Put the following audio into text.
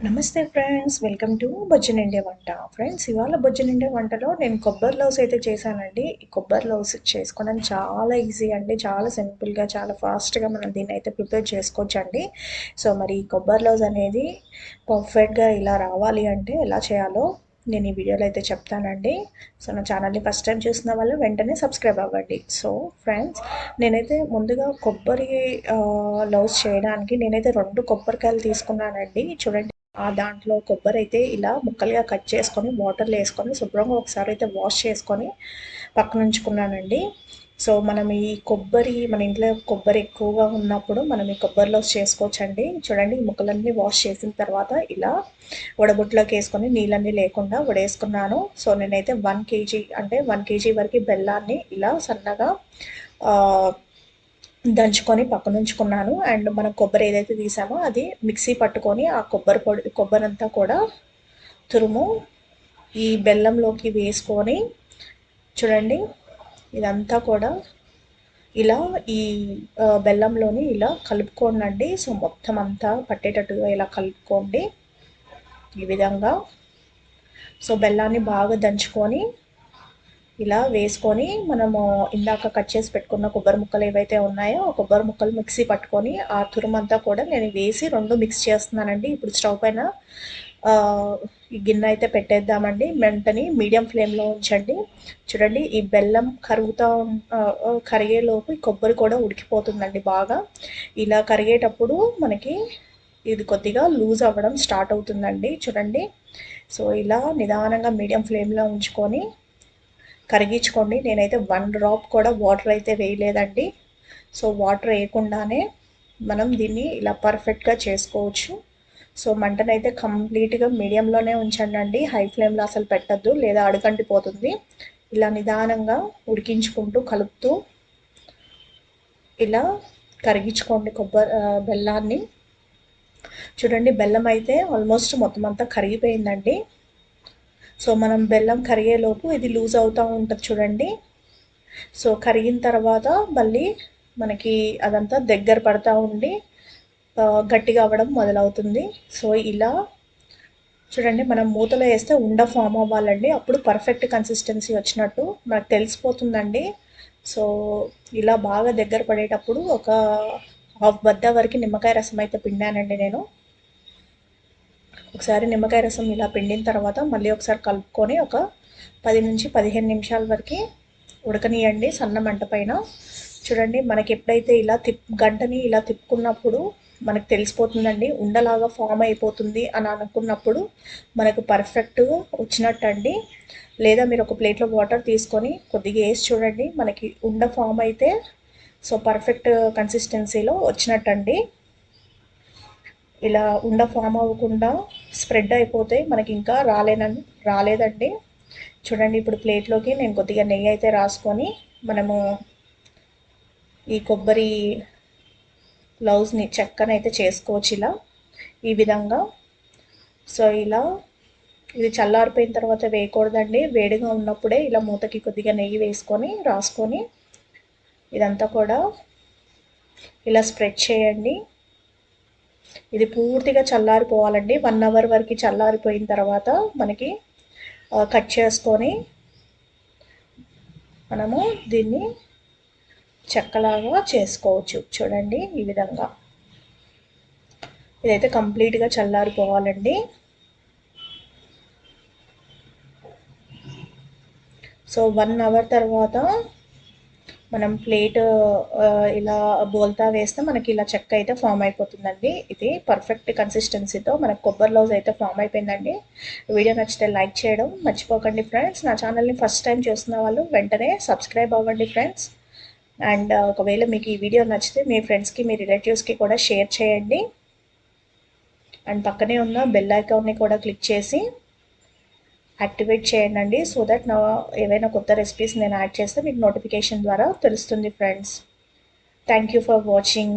నమస్తే friends, welcome to బొజ్జన్ India వంట. Friends, ఇవాళ బొజ్జన్ ఇండియా వంటలో నేను కొబ్బరి లౌస్ అయితే చేశానండి. ఈ కొబ్బరి లౌస్ చేసుకోవడం చాలా ఈజీ అండి. చాలా సింపుల్గా, చాలా ఫాస్ట్గా మనం దీన్ని అయితే ప్రిపేర్ చేసుకోవచ్చండి. సో మరి ఈ కొబ్బరి లౌస్ అనేది పర్ఫెక్ట్గా ఇలా రావాలి అంటే ఎలా చేయాలో నేను ఈ వీడియోలో అయితే చెప్తానండి. సో నా ఛానల్ని ఫస్ట్ టైం చూసిన వాళ్ళు వెంటనే సబ్స్క్రైబ్ అవ్వండి. సో ఫ్రెండ్స్, నేనైతే ముందుగా కొబ్బరి లౌస్ చేయడానికి నేనైతే 2 కొబ్బరికాయలు తీసుకున్నానండి. చూడండి, దాంట్లో కొబ్బరి అయితే ఇలా ముక్కలుగా కట్ చేసుకొని వాటర్లో వేసుకొని శుభ్రంగా ఒకసారి అయితే వాష్ చేసుకొని పక్కన ఉంచుకున్నానండి. సో మనం ఈ కొబ్బరి మన ఇంట్లో కొబ్బరి ఎక్కువగా ఉన్నప్పుడు మనం ఈ కొబ్బరిలో చేసుకోవచ్చండి. చూడండి, ఈ ముక్కలన్నీ వాష్ చేసిన తర్వాత ఇలా వడబుట్లోకి వేసుకొని నీళ్ళన్నీ లేకుండా వడేసుకున్నాను. సో నేనైతే 1 kg అంటే 1 kg వరకు బెల్లాన్ని ఇలా సన్నగా దంచుకొని పక్కన ఉంచుకున్నాను. అండ్ మనం కొబ్బరి ఏదైతే తీసామో అది మిక్సీ పట్టుకొని ఆ కొబ్బరి అంతా కూడా తురుము ఈ బెల్లంలోకి వేసుకొని చూడండి, ఇదంతా కూడా ఇలా ఈ బెల్లంలోని ఇలా కలుపుకోండి. సో మొత్తం అంతా పట్టేటట్టుగా ఇలా కలుపుకోండి ఈ విధంగా. సో బెల్లాన్ని బాగా దంచుకొని ఇలా వేసుకొని మనము ఇందాక కట్ చేసి పెట్టుకున్న కొబ్బరి ముక్కలు ఏవైతే ఉన్నాయో ఆ కొబ్బరి ముక్కలు మిక్సీ పట్టుకొని ఆ తురుమంతా కూడా నేను వేసి 2 మిక్స్ చేస్తున్నానండి. ఇప్పుడు స్టవ్ పైన ఈ గిన్నె అయితే పెట్టేద్దామండి. వెంటనే మీడియం ఫ్లేమ్లో ఉంచండి. చూడండి, ఈ బెల్లం కరిగేలోపు ఈ కొబ్బరి కూడా ఉడికిపోతుందండి బాగా. ఇలా కరిగేటప్పుడు మనకి ఇది కొద్దిగా లూజ్ అవ్వడం స్టార్ట్ అవుతుందండి. చూడండి, సో ఇలా నిదానంగా మీడియం ఫ్లేమ్లో ఉంచుకొని కరిగించుకోండి. నేనైతే 1 డ్రాప్ కూడా వాటర్ అయితే వేయలేదండి. సో వాటర్ వేయకుండానే మనం దీన్ని ఇలా పర్ఫెక్ట్గా చేసుకోవచ్చు. సో మంటనైతే కంప్లీట్గా మీడియంలోనే ఉంచండి. హై ఫ్లేమ్లో అసలు పెట్టద్దు, లేదా అడుగంటిపోతుంది. ఇలా నిదానంగా ఉడికించుకుంటూ కలుపుతూ ఇలా కరిగించుకోండి బెల్లాన్ని. చూడండి, బెల్లం అయితే ఆల్మోస్ట్ మొత్తం అంతా కరిగిపోయిందండి. సో మనం బెల్లం కరిగేలోపు ఇది లూజ్ అవుతూ ఉంటుంది చూడండి. సో కరిగిన తర్వాత మళ్ళీ మనకి అదంతా దగ్గర పడతా ఉండి గట్టిగా అవ్వడం మొదలవుతుంది. సో ఇలా చూడండి, మనం మూతలో వేస్తే ఉండ ఫామ్ అవ్వాలండి. అప్పుడు పర్ఫెక్ట్ కన్సిస్టెన్సీ వచ్చినట్టు మనకు తెలిసిపోతుందండి. సో ఇలా బాగా దగ్గర పడేటప్పుడు ఒక హాఫ్ బద్ద వరకు నిమ్మకాయ రసం అయితే పిండానండి నేను. ఒకసారి నిమ్మకాయ రసం ఇలా పిండిన తర్వాత మళ్ళీ ఒకసారి కలుపుకొని ఒక 10 నుంచి 15 నిమిషాల వరకు ఉడకనియండి సన్న మంట పైన. చూడండి, మనకి ఎప్పుడైతే ఇలా గంటని ఇలా తిప్పుకున్నప్పుడు మనకు తెలిసిపోతుందండి, ఉండలాగా ఫామ్ అయిపోతుంది అని అనుకున్నప్పుడు మనకు పర్ఫెక్ట్గా వచ్చినట్టు అండి. లేదా మీరు ఒక ప్లేట్లో వాటర్ తీసుకొని కొద్దిగా వేసి చూడండి, మనకి ఉండ ఫామ్ అయితే సో పర్ఫెక్ట్ కన్సిస్టెన్సీలో వచ్చినట్టండి. ఇలా ఉండ ఫామ్ అవ్వకుండా స్ప్రెడ్ అయిపోతే మనకి ఇంకా రాలేదండి. చూడండి, ఇప్పుడు ప్లేట్లోకి నేను కొద్దిగా నెయ్యి అయితే రాసుకొని మనము ఈ కొబ్బరి లౌస్ని చెక్కనైతే చేసుకోవచ్చు ఇలా ఈ విధంగా. సో ఇలా ఇది చల్లారిపోయిన తర్వాత వేయకూడదండి, వేడిగా ఉన్నప్పుడే ఇలా మూతకి కొద్దిగా నెయ్యి వేసుకొని రాసుకొని ఇదంతా కూడా ఇలా స్ప్రెడ్ చేయండి. ఇది పూర్తిగా చల్లారిపోవాలండి. 1 అవర్ వరకు చల్లారిపోయిన తర్వాత మనకి కట్ చేసుకొని మనము దీన్ని చెక్కలాగా చేసుకోవచ్చు. చూడండి, ఈ విధంగా ఇదైతే కంప్లీట్గా చల్లారిపోవాలండి. సో 1 అవర్ తర్వాత మనం ప్లేట్ ఇలా బోల్తా వేస్తే మనకి ఇలా చెక్క అయితే ఫామ్ అయిపోతుందండి. ఇది పర్ఫెక్ట్ కన్సిస్టెన్సీతో మనకు కొబ్బరి లౌస్ అయితే ఫామ్ అయిపోయిందండి. వీడియో నచ్చితే లైక్ చేయడం మర్చిపోకండి ఫ్రెండ్స్. నా ఛానల్ని ఫస్ట్ టైం చూస్తున్న వాళ్ళు వెంటనే సబ్స్క్రైబ్ అవ్వండి ఫ్రెండ్స్. అండ్ ఒకవేళ మీకు ఈ వీడియో నచ్చితే మీ ఫ్రెండ్స్కి, మీ రిలేటివ్స్కి కూడా షేర్ చేయండి. అండ్ పక్కనే ఉన్న బెల్ ఐకాన్ని కూడా క్లిక్ చేసి యాక్టివేట్ చేయండి. సో దట్ నా ఏవైనా కొత్త రెసిపీస్ నేను యాడ్ చేస్తే మీకు నోటిఫికేషన్ ద్వారా తెలుస్తుంది friends. Thank you for watching.